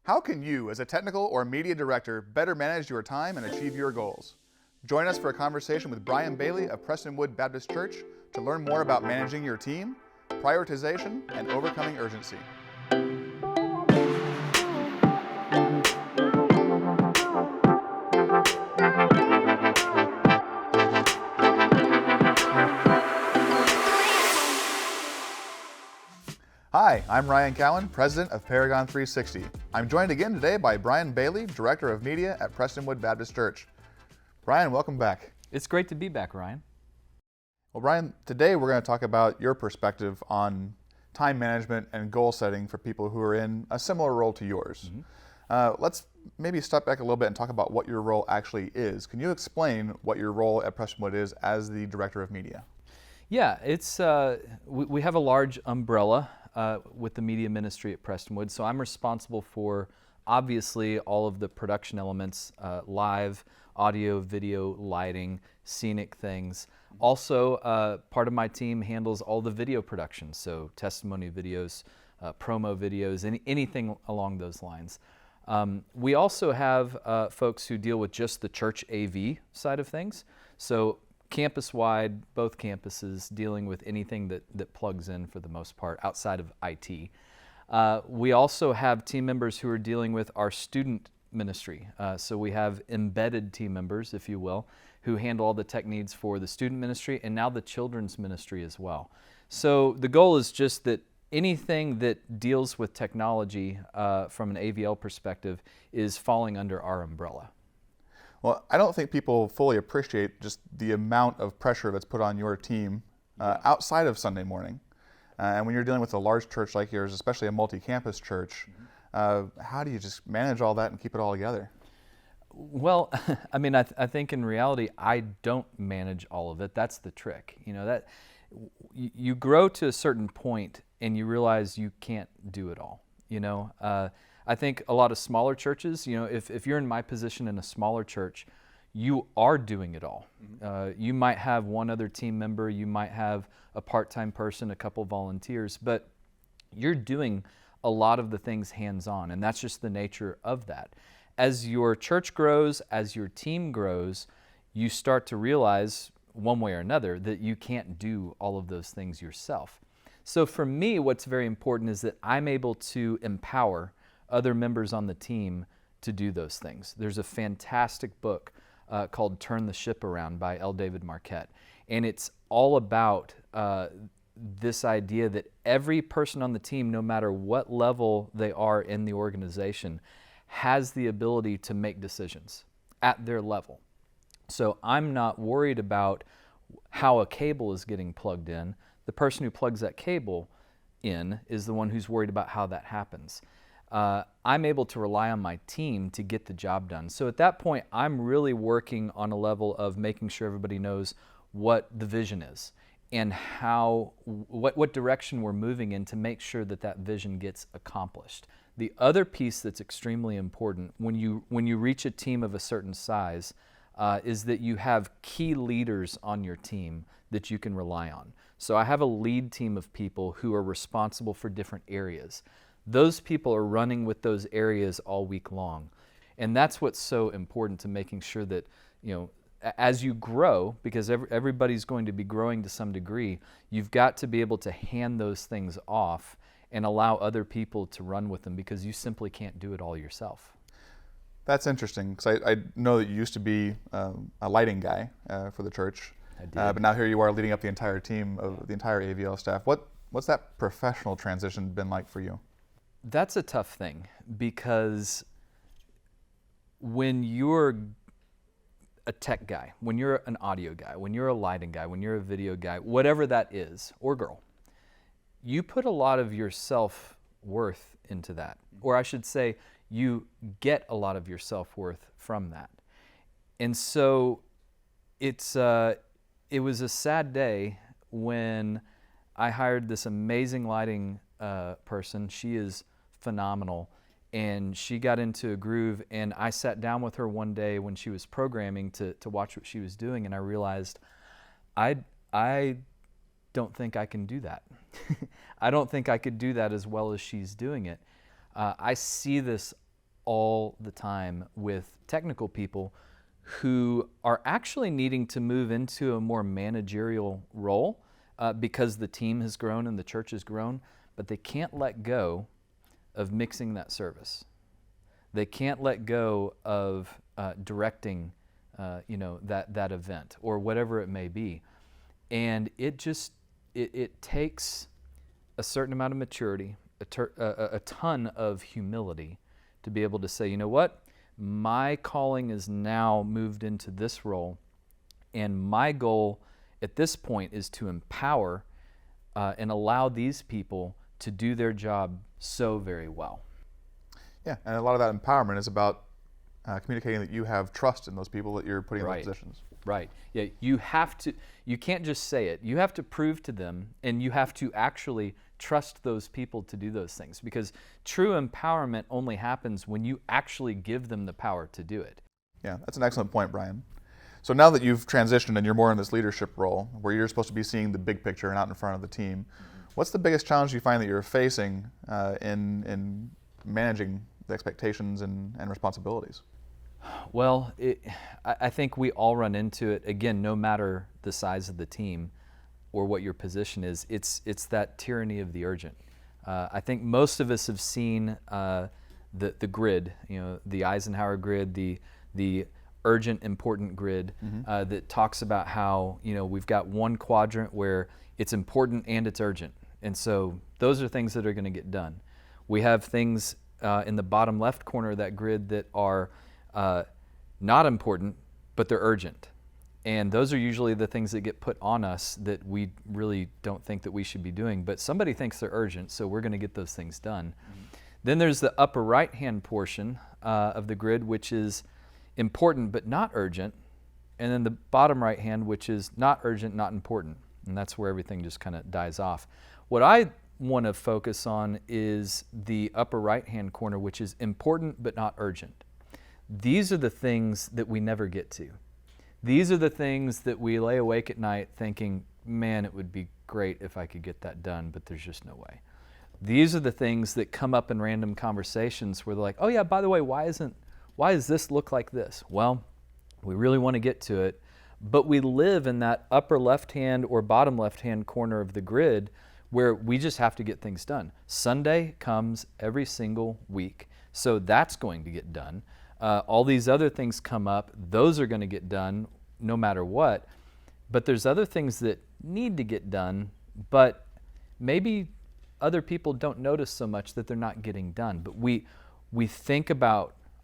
How can you, as a technical or media director, better manage your time and achieve your goals? Join us for a conversation with Bryan Bailey of Prestonwood Baptist Church to learn more about managing your team, prioritization, and overcoming urgency. Hi, I'm Ryan Cowen, President of Paragon 360. I'm joined again today by Bryan Bailey, Director of Media at Prestonwood Baptist Church. Bryan, welcome back. It's great to be back, Ryan. Well, Bryan, today we're going to talk about your perspective on time management and goal setting for people who are in a similar role to yours. Let's maybe step back a little bit and talk about what your role actually is. Can you explain what your role at Prestonwood is as the Director of Media? Yeah, it's we have a large umbrella with the media ministry at Prestonwood, so I'm responsible for obviously all of the production elements, live, audio, video, lighting, scenic things. Also, part of my team handles all the video production, so testimony videos, promo videos, anything along those lines. We also have folks who deal with just the church AV side of things. So campus-wide, both campuses dealing with anything that plugs in for the most part outside of IT. We also have team members who are dealing with our student ministry. So we have embedded team members, if you will, who handle all the tech needs for the student ministry and now the children's ministry as well. So the goal is just that anything that deals with technology from an AVL perspective is falling under our umbrella. Well, I don't think people fully appreciate just the amount of pressure that's put on your team outside of Sunday morning. And when you're dealing with a large church like yours, especially a multi-campus church, how do you just manage all that and keep it all together? Well, I mean, I think in reality, I don't manage all of it. That's the trick. You know, that you grow to a certain point and you realize you can't do it all. You know, I think a lot of smaller churches, you know, if you're in my position in a smaller church, you are doing it all. You might have one other team member, you might have a part-time person, a couple volunteers, but you're doing a lot of the things hands-on, and that's just the nature of that. As your church grows, as your team grows, you start to realize one way or another that you can't do all of those things yourself. So for me, what's very important is that I'm able to empower other members on the team to do those things. There's a fantastic book called Turn the Ship Around by L. David Marquette, and it's all about this idea that every person on the team, no matter what level they are in the organization, has the ability to make decisions at their level. So I'm not worried about how a cable is getting plugged in. The person who plugs that cable in is the one who's worried about how that happens. I'm able to rely on my team to get the job done. So at that point, I'm really working on a level of making sure everybody knows what the vision is and what direction we're moving in to make sure that that vision gets accomplished. The other piece that's extremely important when you reach a team of a certain size is that you have key leaders on your team that you can rely on. So I have a lead team of people who are responsible for different areas. Those people are running with those areas all week long. And that's what's so important to making sure that, you know, as you grow, because everybody's going to be growing to some degree, you've got to be able to hand those things off and allow other people to run with them because you simply can't do it all yourself. That's interesting, because I know that you used to be a lighting guy for the church, I did. But now here you are leading up the entire team of the entire AVL staff. What's that professional transition been like for you? That's a tough thing because when you're a tech guy, when you're an audio guy, when you're a lighting guy, when you're a video guy, whatever that is, or girl, you put a lot of your self-worth into that. Or I should say, you get a lot of your self-worth from that. And so it was a sad day when I hired this amazing lighting person. She is phenomenal, and she got into a groove, and I sat down with her one day when she was programming to watch what she was doing, and I realized I don't think I can do that. I don't think I could do that as well as she's doing it. I see this all the time with technical people who are actually needing to move into a more managerial role because the team has grown and the church has grown, but they can't let go of mixing that service. They can't let go of directing that event or whatever it may be. And it takes a certain amount of maturity, a ton of humility to be able to say, you know what, my calling is now moved into this role, and my goal at this point is to empower and allow these people to do their job so very well. Yeah, and a lot of that empowerment is about communicating that you have trust in those people that you're putting in those positions. Right. Yeah, you can't just say it. You have to prove to them, and you have to actually trust those people to do those things, because true empowerment only happens when you actually give them the power to do it. Yeah, that's an excellent point, Bryan. So now that you've transitioned and you're more in this leadership role where you're supposed to be seeing the big picture and out in front of the team, what's the biggest challenge you find that you're facing in managing the expectations and responsibilities? Well, I think we all run into it, again, no matter the size of the team or what your position is. It's that tyranny of the urgent. I think most of us have seen the grid, the Eisenhower grid, the urgent, important grid that talks about how we've got one quadrant where it's important and it's urgent. And so those are things that are going to get done. We have things in the bottom left corner of that grid that are not important, but they're urgent. And those are usually the things that get put on us that we really don't think that we should be doing, but somebody thinks they're urgent, so we're going to get those things done. Then there's the upper right-hand portion of the grid, which is important but not urgent, and then the bottom right-hand, which is not urgent, not important, and that's where everything just kind of dies off. What I want to focus on is the upper right-hand corner, which is important but not urgent. These are the things that we never get to. These are the things that we lay awake at night thinking, man, it would be great if I could get that done, but there's just no way. These are the things that come up in random conversations where they're like, oh yeah, by the way, why does this look like this? Well, we really want to get to it, but we live in that upper left-hand or bottom left-hand corner of the grid where we just have to get things done. Sunday comes every single week, so that's going to get done. All these other things come up, those are going to get done no matter what, but there's other things that need to get done, but maybe other people don't notice so much that they're not getting done. But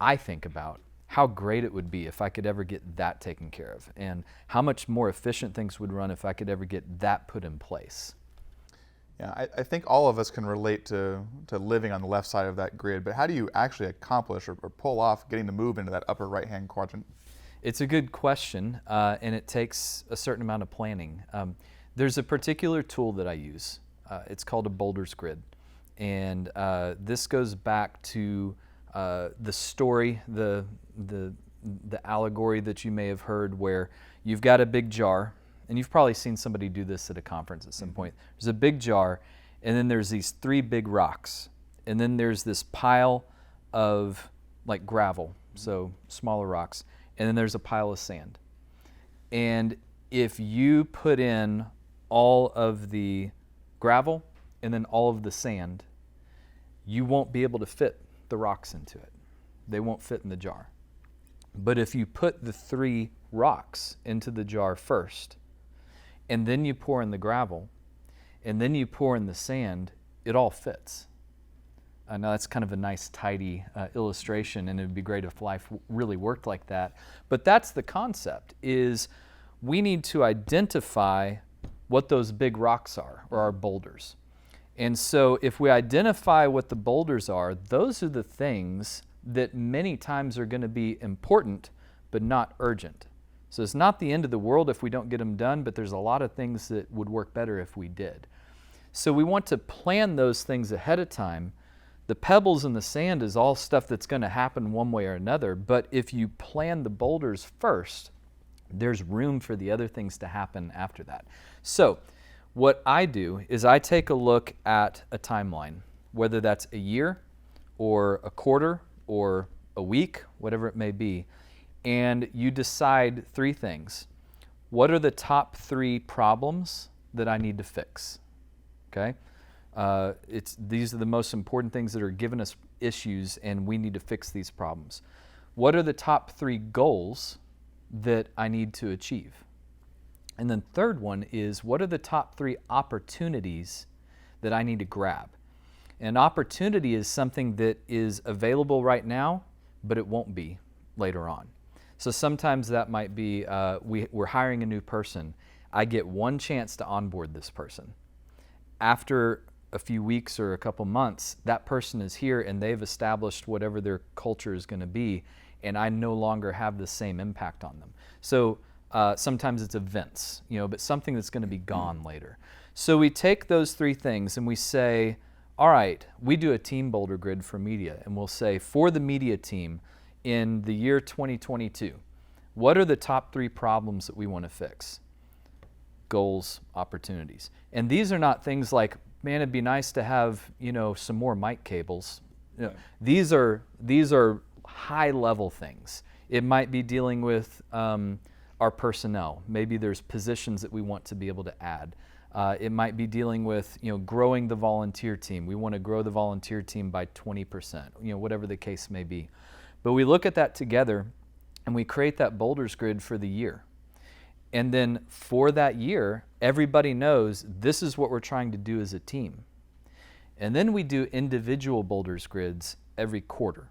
I think about how great it would be if I could ever get that taken care of, and how much more efficient things would run if I could ever get that put in place. Yeah, I think all of us can relate to living on the left side of that grid, but how do you actually accomplish or pull off getting to move into that upper right-hand quadrant? It's a good question, and it takes a certain amount of planning. There's a particular tool that I use. It's called a Boulders Grid, and this goes back to the story, the allegory that you may have heard, where you've got a big jar. And you've probably seen somebody do this at a conference at some point. There's a big jar, and then there's these 3 big rocks. And then there's this pile of like gravel, so smaller rocks. And then there's a pile of sand. And if you put in all of the gravel and then all of the sand, you won't be able to fit the rocks into it. They won't fit in the jar. But if you put the 3 rocks into the jar first, and then you pour in the gravel, and then you pour in the sand, it all fits. Now that's kind of a nice, tidy illustration, and it would be great if life really worked like that. But that's the concept, is we need to identify what those big rocks are, or our boulders. And so if we identify what the boulders are, those are the things that many times are going to be important, but not urgent. So it's not the end of the world if we don't get them done, but there's a lot of things that would work better if we did. So we want to plan those things ahead of time. The pebbles and the sand is all stuff that's going to happen one way or another, but if you plan the boulders first, there's room for the other things to happen after that. So what I do is I take a look at a timeline, whether that's a year or a quarter or a week, whatever it may be, and you decide 3 things. What are the top 3 problems that I need to fix? Okay? These are the most important things that are giving us issues, and we need to fix these problems. What are the top 3 goals that I need to achieve? And then third one is, what are the top 3 opportunities that I need to grab? An opportunity is something that is available right now, but it won't be later on. So sometimes that might be, we're hiring a new person. I get one chance to onboard this person. After a few weeks or a couple months, that person is here and they've established whatever their culture is going to be, and I no longer have the same impact on them. So sometimes it's events, but something that's going to be gone later. So we take those 3 things and we say, all right, we do a team boulder grid for media, and we'll say, for the media team in the year 2022, what are the top 3 problems that we want to fix? Goals, opportunities. And these are not things like, man, it'd be nice to have, some more mic cables. Yeah. These are high level things. It might be dealing with our personnel. Maybe there's positions that we want to be able to add. It might be dealing with, growing the volunteer team. We want to grow the volunteer team by 20%, whatever the case may be. But we look at that together and we create that Boulders Grid for the year. And then for that year, everybody knows this is what we're trying to do as a team. And then we do individual Boulders Grids every quarter.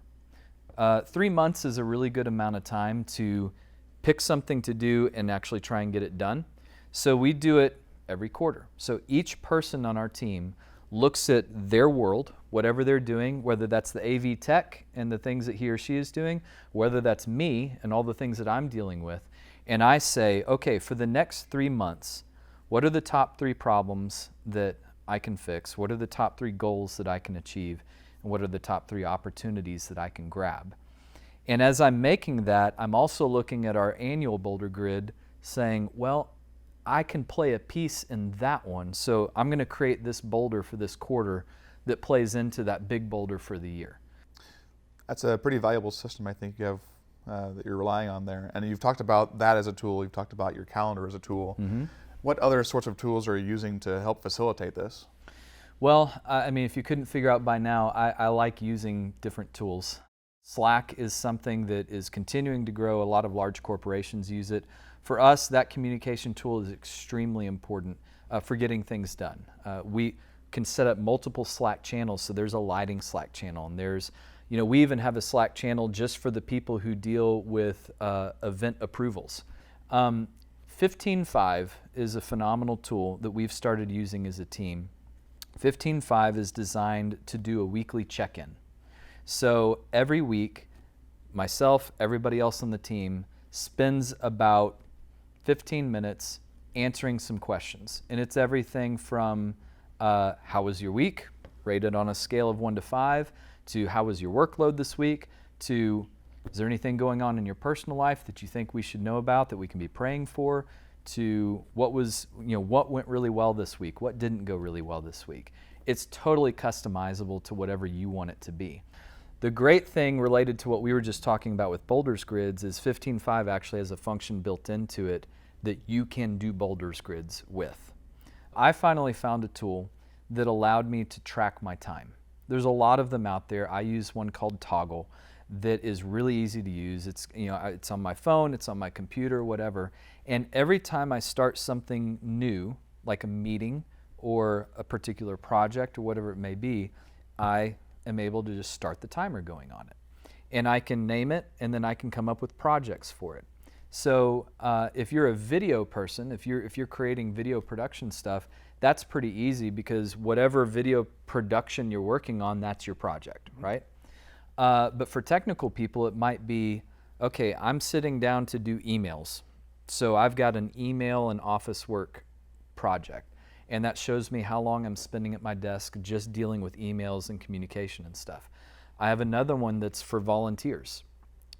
3 months is a really good amount of time to pick something to do and actually try and get it done. So we do it every quarter. So each person on our team looks at their world, whatever they're doing, whether that's the AV tech and the things that he or she is doing, whether that's me and all the things that I'm dealing with. And I say, okay, for the next 3 months, what are the top 3 problems that I can fix? What are the top 3 goals that I can achieve? And what are the top 3 opportunities that I can grab? And as I'm making that, I'm also looking at our annual Boulder Grid saying, well, I can play a piece in that one. So I'm going to create this boulder for this quarter that plays into that big boulder for the year. That's a pretty valuable system, I think, you have that you're relying on there. And you've talked about that as a tool. You've talked about your calendar as a tool. Mm-hmm. What other sorts of tools are you using to help facilitate this? Well, if you couldn't figure out by now, I like using different tools. Slack is something that is continuing to grow. A lot of large corporations use it. For us, that communication tool is extremely important for getting things done. We can set up multiple Slack channels, so there's a lighting Slack channel, and there's, we even have a Slack channel just for the people who deal with event approvals. 15.5 is a phenomenal tool that we've started using as a team. 15.5 is designed to do a weekly check-in. So every week, myself, everybody else on the team spends about 15 minutes answering some questions. And it's everything from how was your week, rated on a scale of 1 to 5, to how was your workload this week, to is there anything going on in your personal life that you think we should know about that we can be praying for, to what went really well this week, what didn't go really well this week. It's totally customizable to whatever you want it to be. The great thing related to what we were just talking about with Boulders Grids is 15.5 actually has a function built into it that you can do Boulders Grids with. I finally found a tool that allowed me to track my time. There's a lot of them out there. I use one called Toggl that is really easy to use. It's it's on my phone, it's on my computer, whatever. And every time I start something new, like a meeting or a particular project or whatever it may be, I am able to just start the timer going on it. And I can name it, and then I can come up with projects for it. So if you're a video person, if you're creating video production stuff, that's pretty easy because whatever video production you're working on, that's your project, right? But for technical people, it might be, okay, I'm sitting down to do emails. So I've got an email and office work project, and that shows me how long I'm spending at my desk just dealing with emails and communication and stuff. I have another one that's for volunteers.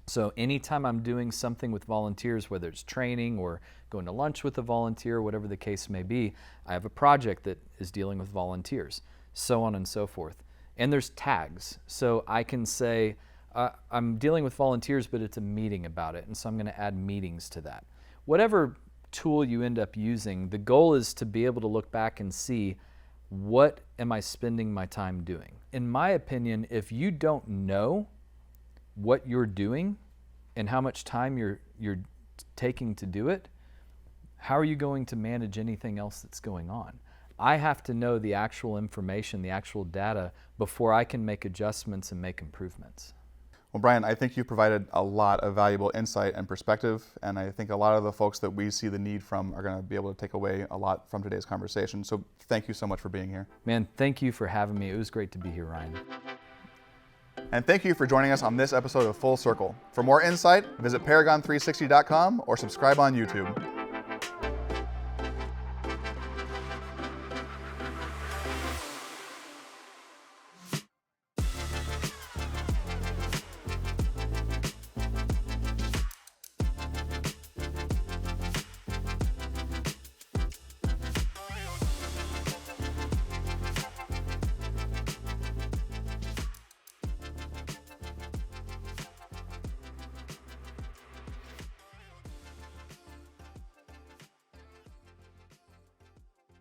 So anytime I'm doing something with volunteers, whether it's training or going to lunch with a volunteer, whatever the case may be, I have a project that is dealing with volunteers, so on and so forth. And there's tags. So I can say, I'm dealing with volunteers, but it's a meeting about it, and so I'm going to add meetings to that. Whatever tool you end up using, the goal is to be able to look back and see, what am I spending my time doing? In my opinion, if you don't know what you're doing and how much time you're taking to do it, how are you going to manage anything else that's going on? I have to know the actual information, the actual data, before I can make adjustments and make improvements. Well, Bryan, I think you provided a lot of valuable insight and perspective, and I think a lot of the folks that we see the need from are going to be able to take away a lot from today's conversation. So thank you so much for being here. Man, thank you for having me. It was great to be here, Ryan. And thank you for joining us on this episode of Full Circle. For more insight, visit paragon360.com or subscribe on YouTube.